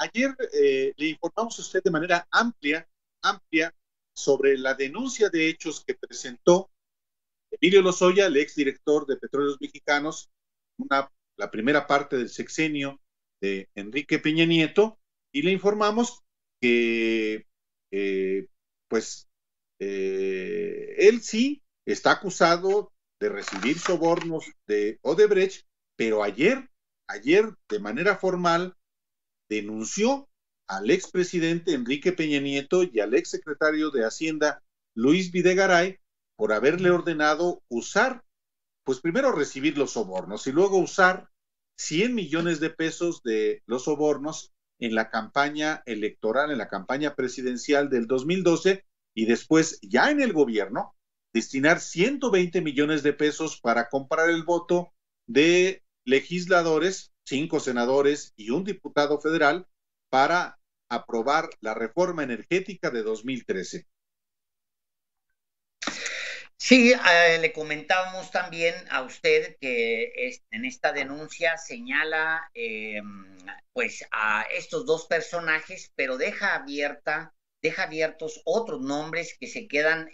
ayer le informamos a usted de manera amplia sobre la denuncia de hechos que presentó Emilio Lozoya, el exdirector de Petróleos Mexicanos, la primera parte del sexenio de Enrique Peña Nieto, y le informamos que pues él sí está acusado de recibir sobornos de Odebrecht, pero ayer de manera formal denunció al expresidente Enrique Peña Nieto y al exsecretario de Hacienda Luis Videgaray por haberle ordenado usar, pues primero recibir los sobornos y luego usar 100 millones de pesos de los sobornos en la campaña electoral, en la campaña presidencial del 2012, y después ya en el gobierno destinar 120 millones de pesos para comprar el voto de legisladores, 5 senadores y un diputado federal, para aprobar la reforma energética de 2013. Sí, le comentábamos también a usted que en esta denuncia señala pues a estos dos personajes, pero deja abiertos otros nombres que se quedan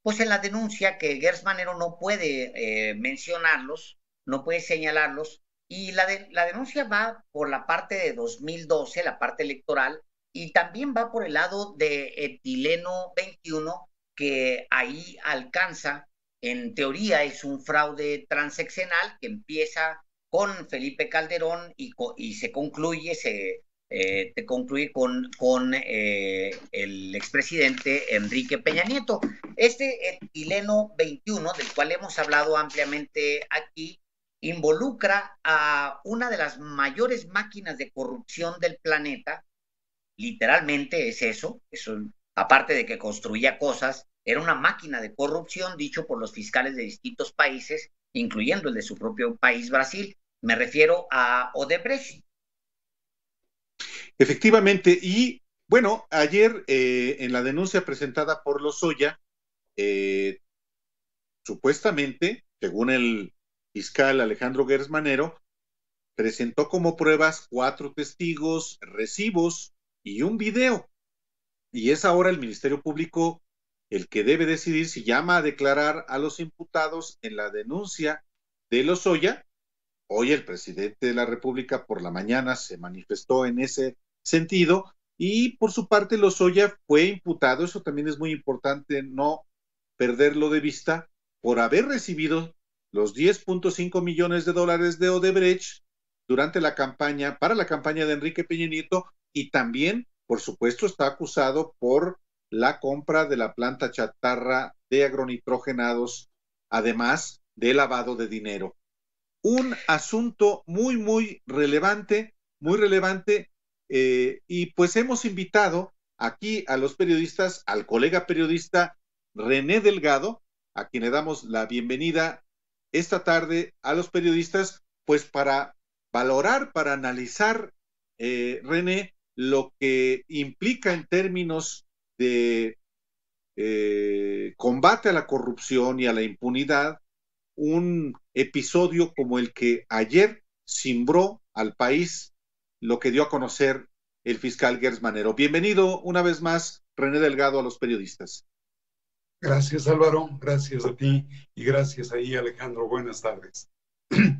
pues en la denuncia, que Gers Manero no puede mencionarlos, no puede señalarlos, y la denuncia va por la parte de 2012, la parte electoral, y también va por el lado de etileno 21, que ahí alcanza, en teoría es un fraude transeccional que empieza con Felipe Calderón y se concluye con el expresidente Enrique Peña Nieto. Este etileno 21, del cual hemos hablado ampliamente aquí, involucra a una de las mayores máquinas de corrupción del planeta. Literalmente es eso, aparte de que construía cosas, era una máquina de corrupción, dicho por los fiscales de distintos países, incluyendo el de su propio país, Brasil. Me refiero a Odebrecht. Efectivamente, y bueno, ayer en la denuncia presentada por Lozoya, supuestamente, según el fiscal Alejandro Gers Manero, presentó como pruebas 4 testigos, recibos y un video. Y es ahora el Ministerio Público el que debe decidir si llama a declarar a los imputados en la denuncia de Lozoya. Hoy el presidente de la República por la mañana se manifestó en ese sentido, y por su parte Lozoya fue imputado, eso también es muy importante no perderlo de vista, por haber recibido los 10.5 millones de dólares de Odebrecht durante la campaña, para la campaña de Enrique Peña Nieto, y también, por supuesto, está acusado por la compra de la planta chatarra de agronitrogenados, además de lavado de dinero. Un asunto muy relevante, y pues hemos invitado aquí a los periodistas, al colega periodista René Delgado, a quien le damos la bienvenida esta tarde a los periodistas, pues para valorar, para analizar, René, lo que implica en términos de combate a la corrupción y a la impunidad un episodio como el que ayer cimbró al país, lo que dio a conocer el fiscal Gers Manero. Bienvenido una vez más, René Delgado, a los periodistas. Gracias, Álvaro, gracias a ti y gracias ahí, Alejandro. Buenas tardes.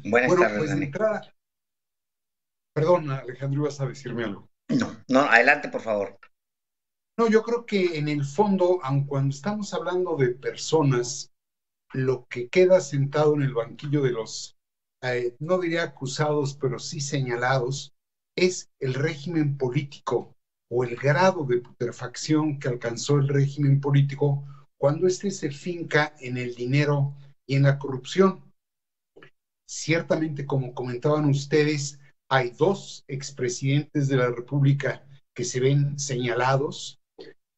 Buenas tardes, pues de entrada, perdón, Alejandro, ibas a decirme algo. No, adelante, por favor. No, yo creo que en el fondo, aun cuando estamos hablando de personas, lo que queda sentado en el banquillo de los, no diría acusados, pero sí señalados, es el régimen político o el grado de putrefacción que alcanzó el régimen político cuando éste se finca en el dinero y en la corrupción. Ciertamente, como comentaban ustedes, hay 2 expresidentes de la República que se ven señalados,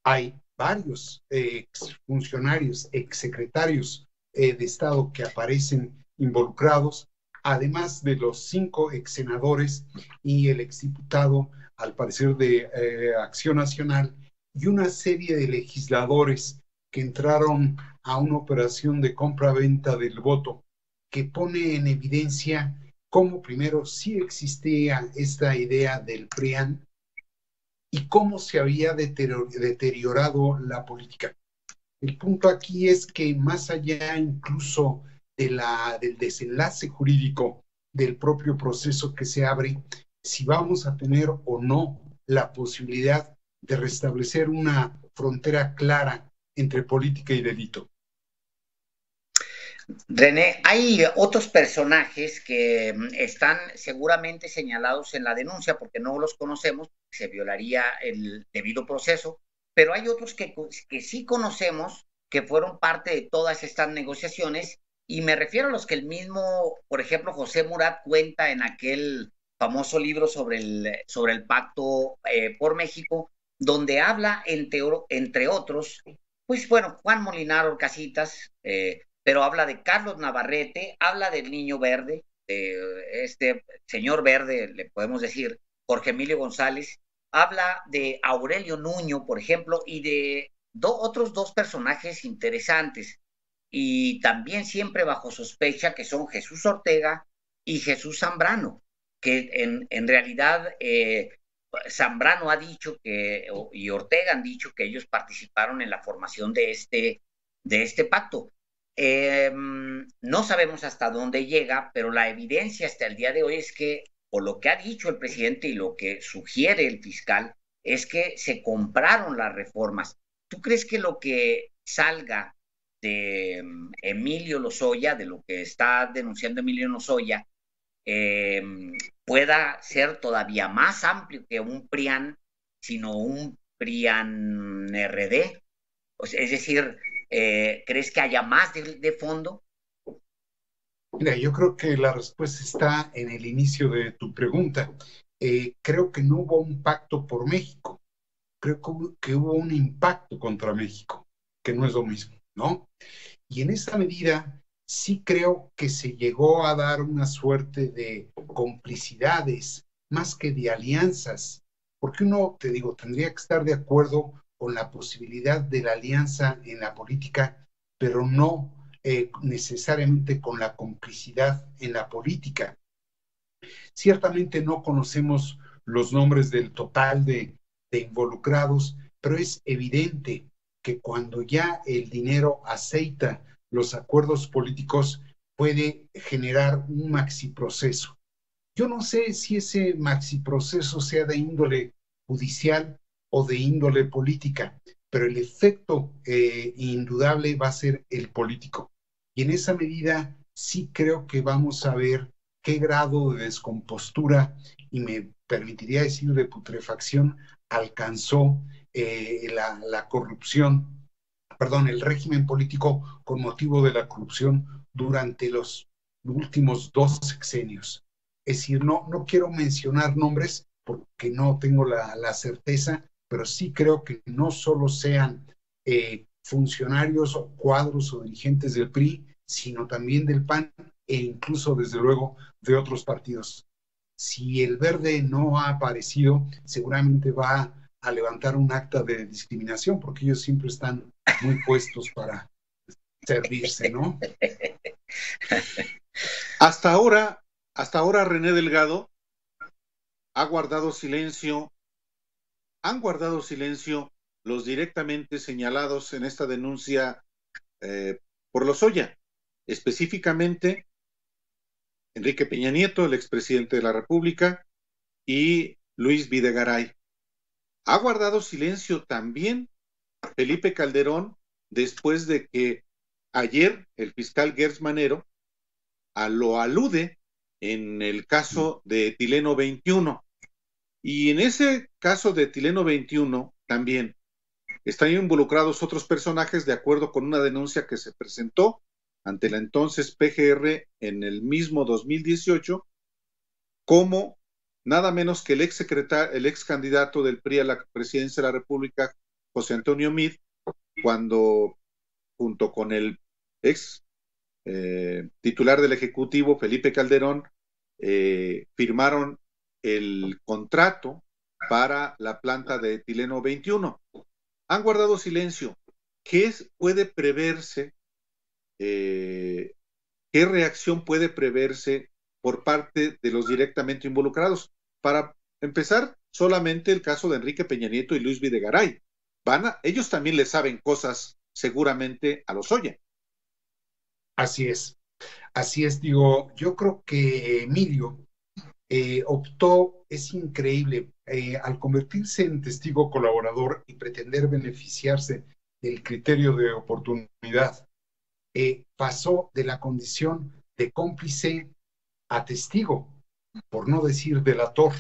hay varios exfuncionarios, exsecretarios de Estado que aparecen involucrados, además de los 5 exsenadores y el exdiputado, al parecer, de Acción Nacional, y una serie de legisladores que entraron a una operación de compra-venta del voto que pone en evidencia cómo primero sí existía esta idea del PRIAN, y cómo se había deteriorado la política. El punto aquí es que más allá incluso del desenlace jurídico del propio proceso que se abre, si vamos a tener o no la posibilidad de restablecer una frontera clara entre política y delito. René, hay otros personajes que están seguramente señalados en la denuncia porque no los conocemos, se violaría el debido proceso, pero hay otros que sí conocemos que fueron parte de todas estas negociaciones y me refiero a los que el mismo, por ejemplo, José Murat cuenta en aquel famoso libro sobre el pacto por México, donde habla, entre otros, pues bueno, Juan Molinar Orcasitas, pero habla de Carlos Navarrete, habla del Niño Verde, de este señor Verde, le podemos decir, Jorge Emilio González, habla de Aurelio Nuño, por ejemplo, y de otros dos personajes interesantes, y también siempre bajo sospecha, que son Jesús Ortega y Jesús Zambrano, que en realidad Zambrano ha dicho y Ortega han dicho que ellos participaron en la formación de este pacto. No sabemos hasta dónde llega, pero la evidencia hasta el día de hoy es que, o lo que ha dicho el presidente y lo que sugiere el fiscal, es que se compraron las reformas. ¿Tú crees que lo que salga de Emilio Lozoya, de lo que está denunciando Emilio Lozoya, pueda ser todavía más amplio que un PRIAN, sino un PRIAN RD? O sea, es decir, ¿crees que haya más de fondo? Mira, yo creo que la respuesta está en el inicio de tu pregunta. Creo que no hubo un pacto por México, creo que hubo un impacto contra México, que no es lo mismo, ¿no? Y en esa medida sí creo que se llegó a dar una suerte de complicidades más que de alianzas, porque uno, te digo, tendría que estar de acuerdo con la posibilidad de la alianza en la política, pero no necesariamente con la complicidad en la política. Ciertamente no conocemos los nombres del total de involucrados, pero es evidente que cuando ya el dinero aceita los acuerdos políticos puede generar un maxiproceso. Yo no sé si ese maxiproceso sea de índole judicial o de índole política, pero el efecto indudable va a ser el político. Y en esa medida sí creo que vamos a ver qué grado de descompostura, y me permitiría decir de putrefacción, alcanzó la corrupción, perdón, el régimen político con motivo de la corrupción durante los últimos 2 sexenios. Es decir, no quiero mencionar nombres porque no tengo la certeza, pero sí creo que no solo sean funcionarios o cuadros o dirigentes del PRI, sino también del PAN e incluso, desde luego, de otros partidos. Si el Verde no ha aparecido, seguramente va a levantar un acta de discriminación, porque ellos siempre están muy puestos para servirse, ¿no? Hasta ahora, René Delgado han guardado silencio los directamente señalados en esta denuncia por Lozoya, específicamente Enrique Peña Nieto, el expresidente de la República, y Luis Videgaray. Ha guardado silencio también Felipe Calderón, después de que ayer el fiscal Gertz Manero lo alude en el caso de Etileno 21. Y en ese caso de Etileno 21 también están involucrados otros personajes, de acuerdo con una denuncia que se presentó ante la entonces PGR en el mismo 2018, como nada menos que el ex candidato del PRI a la presidencia de la República, José Antonio Meade, cuando junto con el ex titular del Ejecutivo, Felipe Calderón, firmaron el contrato para la planta de etileno 21. Han guardado silencio. ¿Qué puede preverse? ¿Qué reacción puede preverse por parte de los directamente involucrados? Para empezar, solamente el caso de Enrique Peña Nieto y Luis Videgaray. Ellos también le saben cosas seguramente a Lozoya. Así es, digo, yo creo que Emilio optó, es increíble, al convertirse en testigo colaborador y pretender beneficiarse del criterio de oportunidad, pasó de la condición de cómplice a testigo, por no decir delator.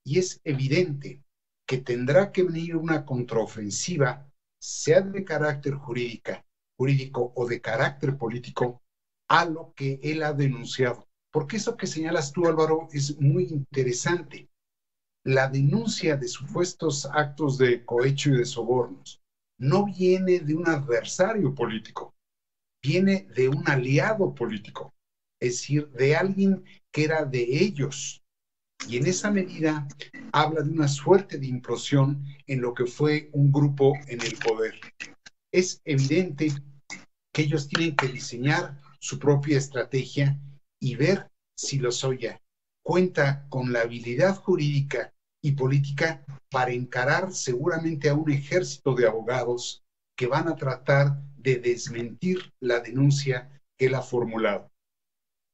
Y es evidente que tendrá que venir una contraofensiva, sea de carácter jurídico o de carácter político, a lo que él ha denunciado. Porque eso que señalas tú, Álvaro, es muy interesante. La denuncia de supuestos actos de cohecho y de sobornos no viene de un adversario político, viene de un aliado político, es decir, de alguien que era de ellos. Y en esa medida habla de una suerte de implosión en lo que fue un grupo en el poder. Es evidente que ellos tienen que diseñar su propia estrategia y ver si Lozoya cuenta con la habilidad jurídica y política para encarar seguramente a un ejército de abogados que van a tratar de desmentir la denuncia que él ha formulado.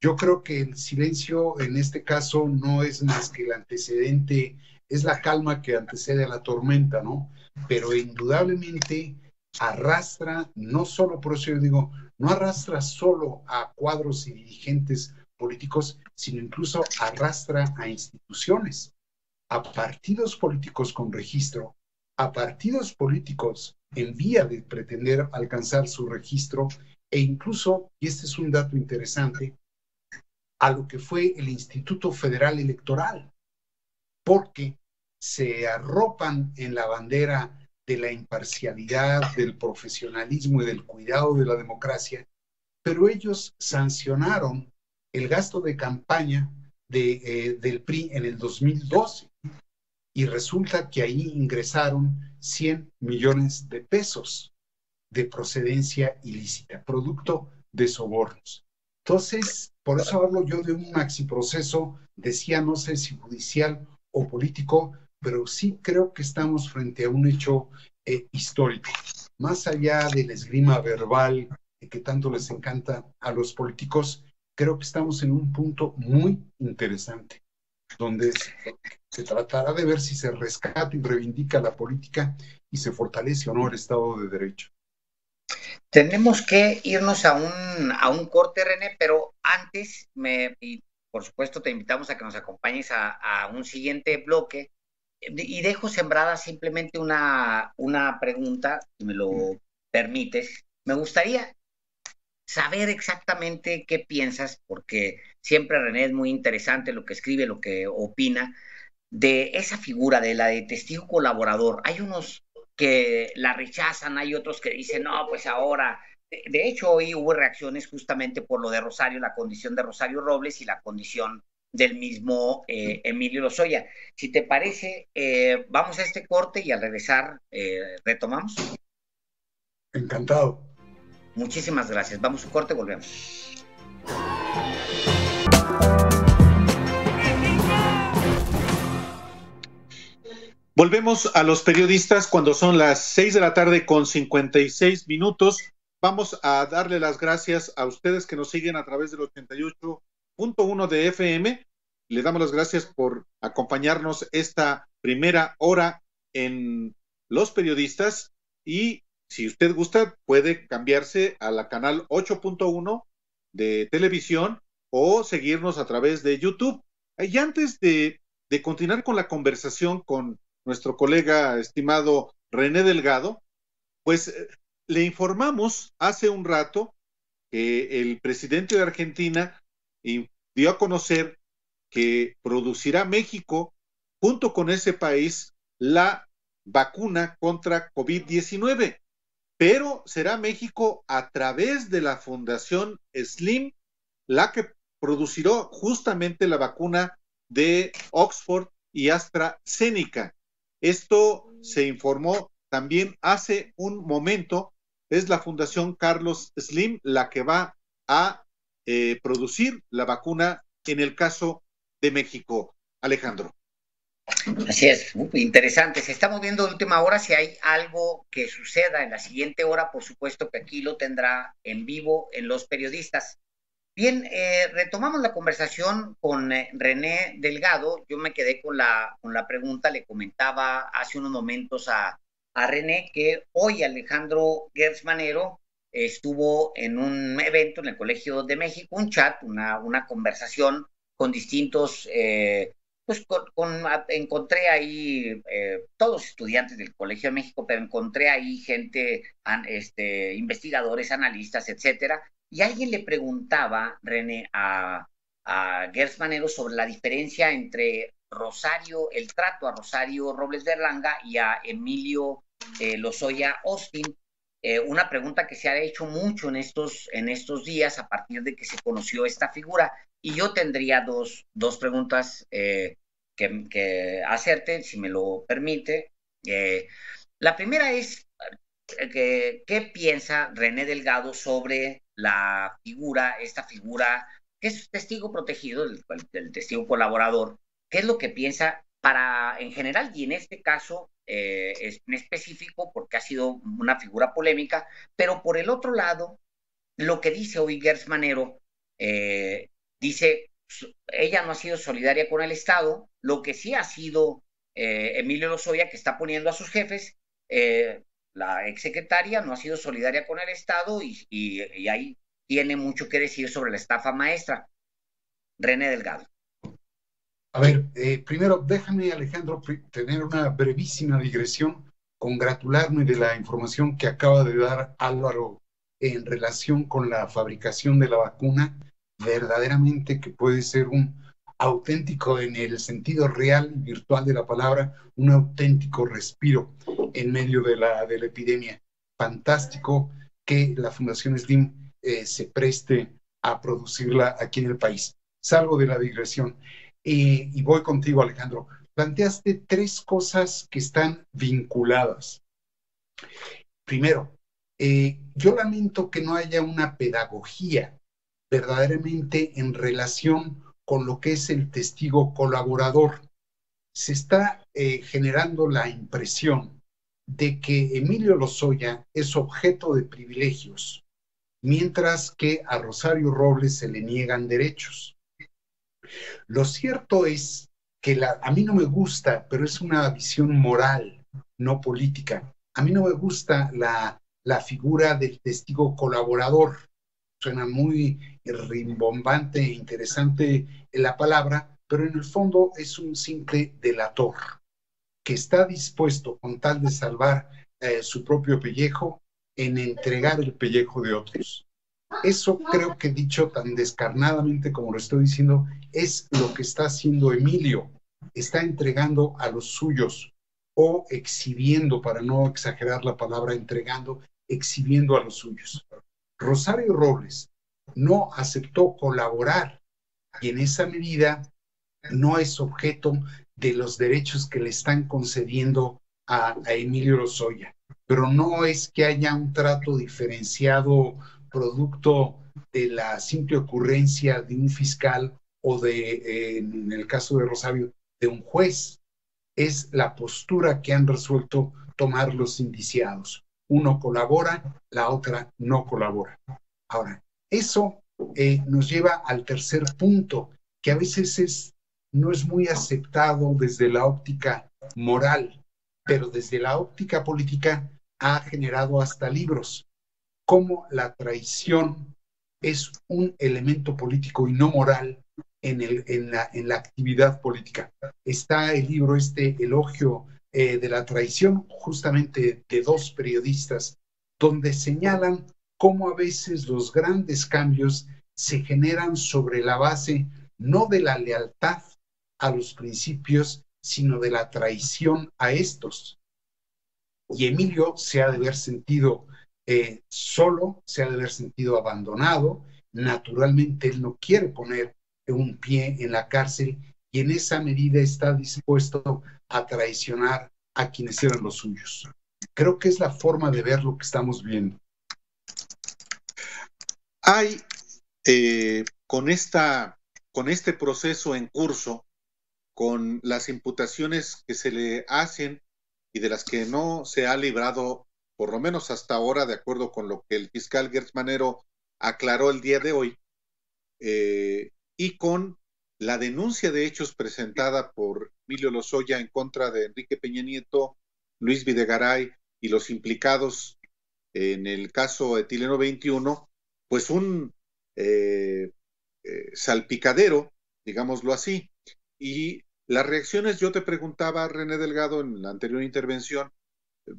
Yo creo que el silencio en este caso no es más que el antecedente, es la calma que antecede a la tormenta, ¿no? Pero indudablemente arrastra, no solo, por eso yo digo, no arrastra solo a cuadros y dirigentes políticos, sino incluso arrastra a instituciones, a partidos políticos con registro, a partidos políticos en vía de pretender alcanzar su registro e incluso, y este es un dato interesante, a lo que fue el Instituto Federal Electoral, porque se arropan en la bandera de la imparcialidad, del profesionalismo y del cuidado de la democracia, pero ellos sancionaron el gasto de campaña del PRI en el 2012 y resulta que ahí ingresaron 100 millones de pesos de procedencia ilícita, producto de sobornos. Entonces, por eso hablo yo de un maxiproceso, decía, no sé si judicial o político, pero sí creo que estamos frente a un hecho histórico. Más allá del esgrima verbal que tanto les encanta a los políticos, creo que estamos en un punto muy interesante, donde se tratará de ver si se rescata y reivindica la política y se fortalece o no el Estado de Derecho. Tenemos que irnos a un corte, René, pero antes, y por supuesto te invitamos a que nos acompañes a un siguiente bloque, y dejo sembrada simplemente una pregunta, si me lo permites. Me gustaría saber exactamente qué piensas, porque siempre René es muy interesante lo que escribe, lo que opina, de esa figura de la de testigo colaborador. Hay unos que la rechazan, hay otros que dicen, no, pues ahora. De hecho, hoy hubo reacciones justamente por lo de Rosario, la condición de Rosario Robles y la condición del mismo Emilio Lozoya. Si te parece, vamos a este corte y al regresar retomamos. Encantado. Muchísimas gracias. Vamos a un corte, volvemos. Volvemos a los periodistas cuando son las 6 de la tarde con 56 minutos. Vamos a darle las gracias a ustedes que nos siguen a través del 88.1 de FM. Le damos las gracias por acompañarnos esta primera hora en Los Periodistas y si usted gusta puede cambiarse a la canal 8.1 de televisión o seguirnos a través de YouTube. Y antes de continuar con la conversación con nuestro colega estimado René Delgado, pues le informamos hace un rato que el presidente de Argentina dio a conocer que producirá México junto con ese país la vacuna contra COVID-19, pero será México a través de la Fundación Slim la que producirá justamente la vacuna de Oxford y AstraZeneca. Esto se informó también hace un momento. Es la Fundación Carlos Slim la que va a producir la vacuna en el caso de México. Alejandro. Así es, interesante. Se está moviendo de última hora. Si hay algo que suceda en la siguiente hora, por supuesto que aquí lo tendrá en vivo en Los Periodistas. Bien, retomamos la conversación con René Delgado. Yo me quedé con la pregunta, le comentaba hace unos momentos a René que hoy Alejandro Gertz Manero estuvo en un evento en el Colegio de México, un chat, una conversación con distintos, pues encontré ahí todos estudiantes del Colegio de México, pero encontré ahí gente, investigadores, analistas, etcétera. Y alguien le preguntaba, René, a Gertz Manero sobre la diferencia entre Rosario, el trato a Rosario Robles Berlanga y a Emilio Lozoya Austin. Una pregunta que se ha hecho mucho en estos días a partir de que se conoció esta figura. Y yo tendría dos preguntas que hacerte, si me lo permite. La primera es, ¿qué piensa René Delgado sobre esta figura que es testigo protegido, el testigo colaborador? ¿Qué es lo que piensa en general y en este caso en específico, porque ha sido una figura polémica, pero por el otro lado, lo que dice hoy Gertz Manero, dice, ella no ha sido solidaria con el Estado, lo que sí ha sido Emilio Lozoya, que está poniendo a sus jefes, la exsecretaria no ha sido solidaria con el Estado y ahí tiene mucho que decir sobre la estafa maestra. René Delgado. A ver, primero déjame, Alejandro, tener una brevísima digresión, congratularme de la información que acaba de dar Álvaro en relación con la fabricación de la vacuna, verdaderamente que puede ser un auténtico, en el sentido real y virtual de la palabra, un auténtico respiro en medio de la epidemia. Fantástico que la Fundación SLIM se preste a producirla aquí en el país. Salgo de la digresión. Y voy contigo, Alejandro. Planteaste tres cosas que están vinculadas. Primero, yo lamento que no haya una pedagogía verdaderamente en relación con lo que es el testigo colaborador. Se está generando la impresión de que Emilio Lozoya es objeto de privilegios, mientras que a Rosario Robles se le niegan derechos. Lo cierto es que a mí no me gusta, pero es una visión moral, no política. A mí no me gusta la figura del testigo colaborador. Suena muy rimbombante e interesante en la palabra, pero en el fondo es un simple delator que está dispuesto, con tal de salvar su propio pellejo, en entregar el pellejo de otros. Eso creo que dicho tan descarnadamente como lo estoy diciendo, es lo que está haciendo Emilio. Está entregando a los suyos o exhibiendo, para no exagerar la palabra entregando, exhibiendo a los suyos. Rosario Robles no aceptó colaborar y en esa medida no es objeto de los derechos que le están concediendo a Emilio Lozoya. Pero no es que haya un trato diferenciado producto de la simple ocurrencia de un fiscal o en el caso de Rosario, de un juez. Es la postura que han resuelto tomar los indiciados. Uno colabora, la otra no colabora. Ahora, eso nos lleva al tercer punto, que a veces no es muy aceptado desde la óptica moral, pero desde la óptica política ha generado hasta libros. Cómo la traición es un elemento político y no moral en la actividad política. Está el libro Elogio de la traición, justamente de dos periodistas, donde señalan cómo a veces los grandes cambios se generan sobre la base no de la lealtad a los principios, sino de la traición a estos. Y Emilio se ha de haber sentido solo, se ha de haber sentido abandonado. Naturalmente él no quiere poner un pie en la cárcel y en esa medida está dispuesto a traicionar a quienes eran los suyos. Creo que es la forma de ver lo que estamos viendo. Hay con este proceso en curso con las imputaciones que se le hacen y de las que no se ha librado, por lo menos hasta ahora, de acuerdo con lo que el fiscal Gertz Manero aclaró el día de hoy, y con la denuncia de hechos presentada por Emilio Lozoya en contra de Enrique Peña Nieto, Luis Videgaray y los implicados en el caso Etileno 21, pues un salpicadero, digámoslo así. Y las reacciones, yo te preguntaba, René Delgado, en la anterior intervención,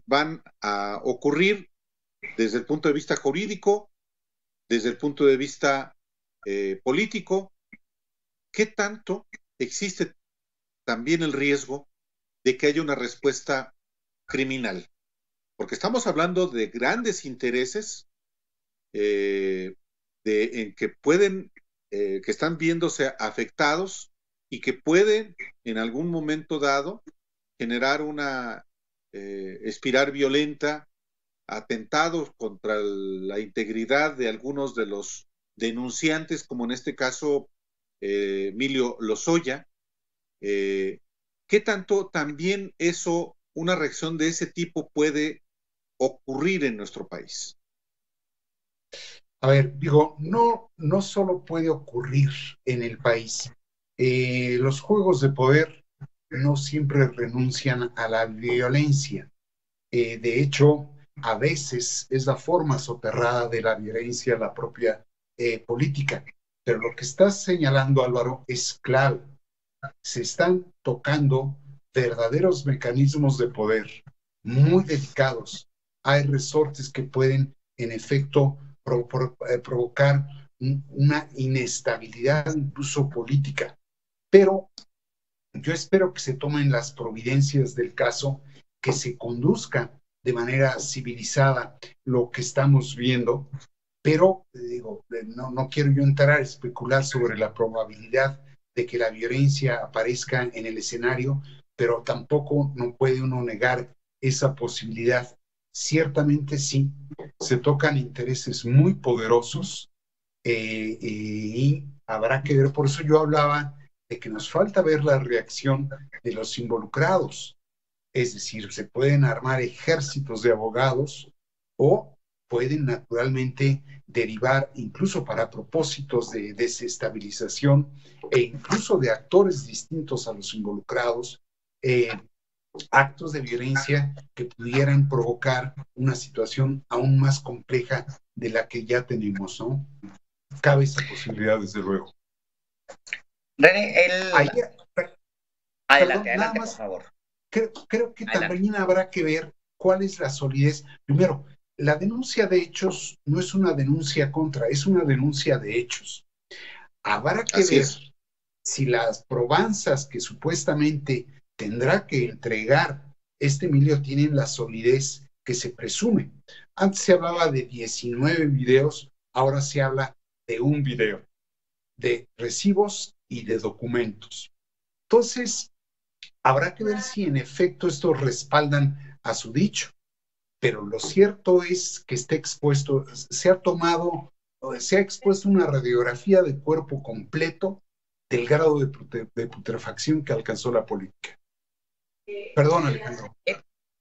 van a ocurrir desde el punto de vista jurídico, desde el punto de vista político. ¿Qué tanto existe también el riesgo de que haya una respuesta criminal? Porque estamos hablando de grandes intereses en que pueden, que están viéndose afectados y que pueden en algún momento dado generar una espiral violenta, atentados contra la integridad de algunos de los denunciantes, como en este caso Emilio Lozoya. ¿Qué tanto también eso, una reacción de ese tipo puede ocurrir en nuestro país? A ver, digo, no solo puede ocurrir en el país. Los juegos de poder no siempre renuncian a la violencia. De hecho, a veces es la forma soterrada de la violencia, la propia política. Pero lo que estás señalando, Álvaro, es clave. Se están tocando verdaderos mecanismos de poder muy delicados. Hay resortes que pueden, en efecto, provocar una inestabilidad incluso política. Pero yo espero que se tomen las providencias del caso, que se conduzca de manera civilizada lo que estamos viendo, pero digo, no quiero yo entrar a especular sobre la probabilidad de que la violencia aparezca en el escenario, pero tampoco no puede uno negar esa posibilidad. Ciertamente sí, se tocan intereses muy poderosos y habrá que ver, por eso yo hablaba de que nos falta ver la reacción de los involucrados. Es decir, se pueden armar ejércitos de abogados o pueden naturalmente derivar incluso para propósitos de desestabilización e incluso de actores distintos a los involucrados, actos de violencia que pudieran provocar una situación aún más compleja de la que ya tenemos, ¿no? Cabe esa posibilidad, desde luego. René, adelante, Perdón, por favor. Creo que también habrá que ver cuál es la solidez. Primero, la denuncia de hechos no es una denuncia contra, es una denuncia de hechos. Habrá que ver si las probanzas que supuestamente tendrá que entregar este Emilio tienen la solidez que se presume. Antes se hablaba de 19 videos, ahora se habla de un video, de recibos y de documentos. Entonces, habrá que ver si en efecto estos respaldan a su dicho, pero lo cierto es que está expuesto, se ha expuesto una radiografía de cuerpo completo del grado de putrefacción que alcanzó la política. Perdón, Alejandro.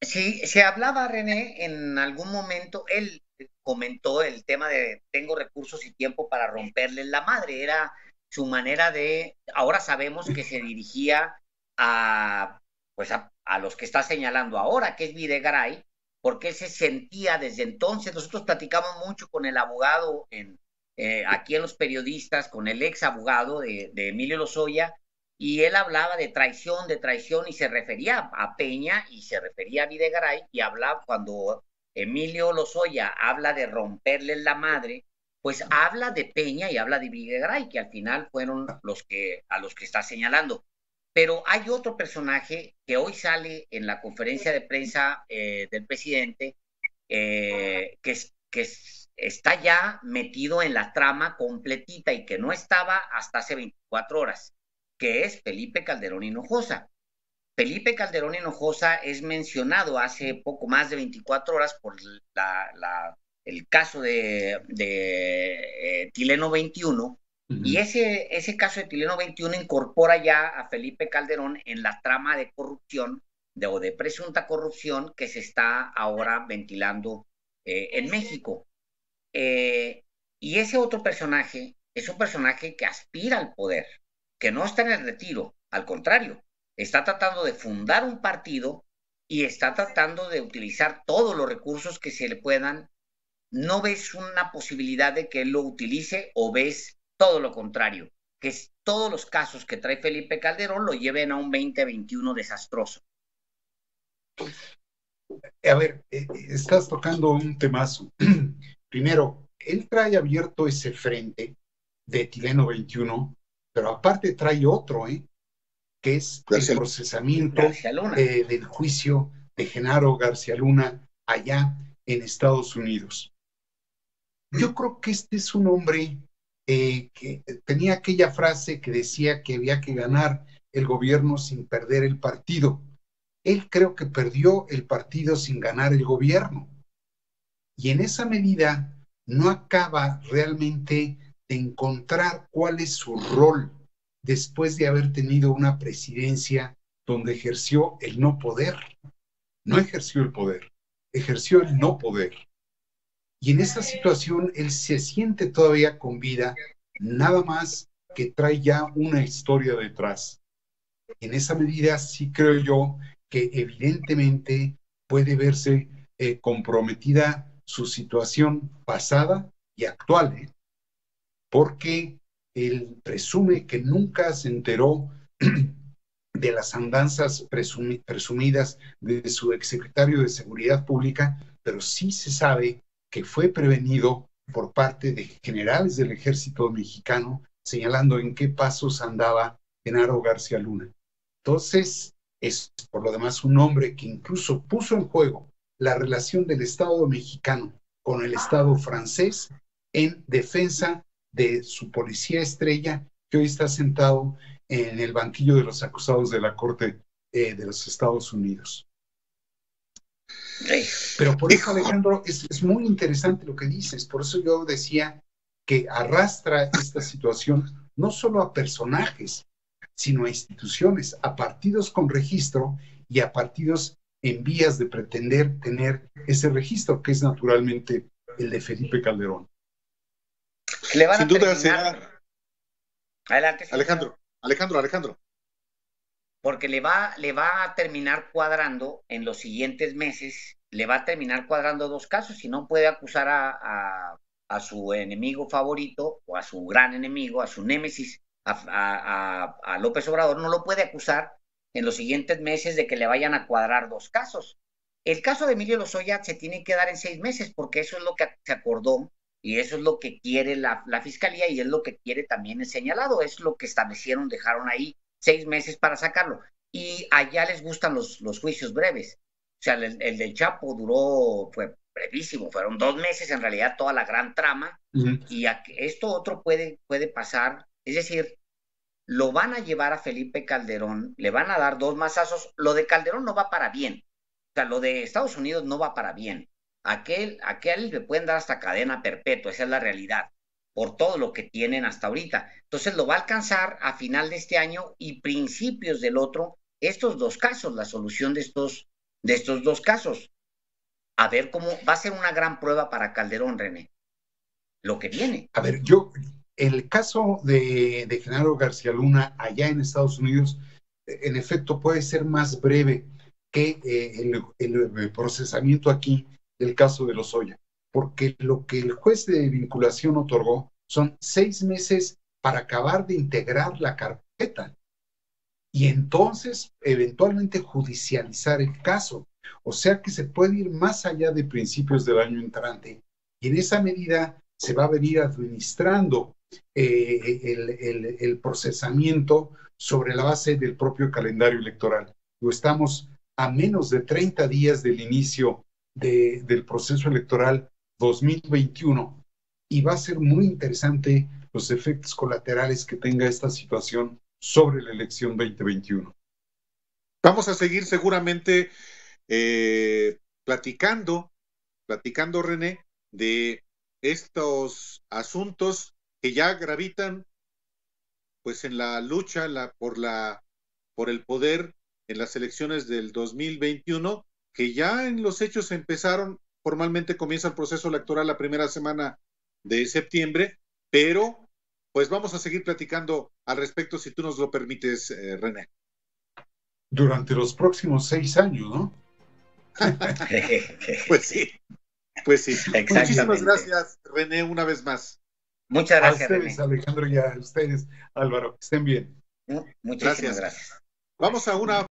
Sí, se hablaba, René, en algún momento, él comentó el tema de tengo recursos y tiempo para romperle la madre, era su manera de, ahora sabemos que se dirigía a los que está señalando ahora, que es Videgaray, porque él se sentía desde entonces, nosotros platicamos mucho con el abogado aquí en Los Periodistas, con el ex abogado de Emilio Lozoya, y él hablaba de traición, y se refería a Peña y se refería a Videgaray, y hablaba cuando Emilio Lozoya habla de romperle la madre, pues habla de Peña y habla de Videgaray, que al final fueron a los que está señalando. Pero hay otro personaje que hoy sale en la conferencia de prensa del presidente, que está ya metido en la trama completita y que no estaba hasta hace 24 horas, que es Felipe Calderón Hinojosa. Felipe Calderón Hinojosa es mencionado hace poco más de 24 horas por el caso de Etileno 21, Y ese caso de Tileno 21 incorpora ya a Felipe Calderón en la trama de corrupción o de presunta corrupción que se está ahora ventilando en México. Y ese otro personaje es un personaje que aspira al poder, que no está en el retiro, al contrario, está tratando de fundar un partido y está tratando de utilizar todos los recursos que se le puedan. ¿No ves una posibilidad de que él lo utilice o ves todo lo contrario? Que todos los casos que trae Felipe Calderón lo lleven a un 2021 desastroso. A ver, estás tocando un temazo. Primero, él trae abierto ese frente de Tileno 21, pero aparte trae otro, que es el procesamiento del juicio de Genaro García Luna allá en Estados Unidos. Yo creo que este es un hombre que tenía aquella frase que decía que había que ganar el gobierno sin perder el partido. Él creo que perdió el partido sin ganar el gobierno. Y en esa medida no acaba realmente de encontrar cuál es su rol después de haber tenido una presidencia donde ejerció el no poder. No ejerció el poder, ejerció el no poder. Y en esa situación él se siente todavía con vida, nada más que trae ya una historia detrás. En esa medida sí creo yo que evidentemente puede verse comprometida su situación pasada y actual, porque él presume que nunca se enteró de las andanzas presumidas de su exsecretario de Seguridad Pública, pero sí se sabe que fue prevenido por parte de generales del ejército mexicano, señalando en qué pasos andaba Genaro García Luna. Entonces, es por lo demás un hombre que incluso puso en juego la relación del Estado mexicano con el Estado francés en defensa de su policía estrella, que hoy está sentado en el banquillo de los acusados de la Corte de los Estados Unidos. Pero por eso, Alejandro, es muy interesante lo que dices. Por eso yo decía que arrastra esta situación no solo a personajes, sino a instituciones, a partidos con registro y a partidos en vías de pretender tener ese registro, que es naturalmente el de Calderón. Le van Sin duda será. Adelante. Alejandro. Porque le va a terminar cuadrando en los siguientes meses, le va a terminar cuadrando dos casos, si no puede acusar a su enemigo favorito o a su gran enemigo, a su némesis, a López Obrador, no lo puede acusar en los siguientes meses de que le vayan a cuadrar dos casos. El caso de Emilio Lozoya se tiene que dar en 6 meses, porque eso es lo que se acordó y eso es lo que quiere la fiscalía y es lo que quiere también el señalado, es lo que establecieron, dejaron ahí 6 meses para sacarlo. Y allá les gustan los juicios breves. O sea, el del Chapo fue brevísimo, fueron 2 meses en realidad toda la gran trama, y esto otro puede pasar, es decir, lo van a llevar a Felipe Calderón, le van a dar 2 mazazos, lo de Calderón no va para bien, o sea, lo de Estados Unidos no va para bien, aquel le pueden dar hasta cadena perpetua, esa es la realidad, por todo lo que tienen hasta ahorita. Entonces lo va a alcanzar a final de este año y principios del otro, estos 2 casos, la solución de estos 2 casos. A ver cómo va a ser una gran prueba para Calderón, René, lo que viene. A ver, el caso de Genaro García Luna allá en Estados Unidos, en efecto, puede ser más breve que el procesamiento aquí del caso de Lozoya, porque lo que el juez de vinculación otorgó son 6 meses para acabar de integrar la carpeta y entonces eventualmente judicializar el caso. O sea que se puede ir más allá de principios del año entrante y en esa medida se va a venir administrando el procesamiento sobre la base del propio calendario electoral. Estamos a menos de 30 días del inicio del proceso electoral 2021 y va a ser muy interesante los efectos colaterales que tenga esta situación sobre la elección 2021. Vamos a seguir seguramente platicando, René, de estos asuntos que ya gravitan pues en la lucha por el poder en las elecciones del 2021, que ya en los hechos empezaron, formalmente comienza el proceso electoral la primera semana de septiembre, pero pues vamos a seguir platicando al respecto si tú nos lo permites, René. Durante los próximos 6 años, ¿no? Pues sí, pues sí. Muchísimas gracias, René, una vez más. Muchas gracias, a ustedes, René. Alejandro, y a ustedes, Álvaro. Estén bien. Muchísimas gracias. Vamos a una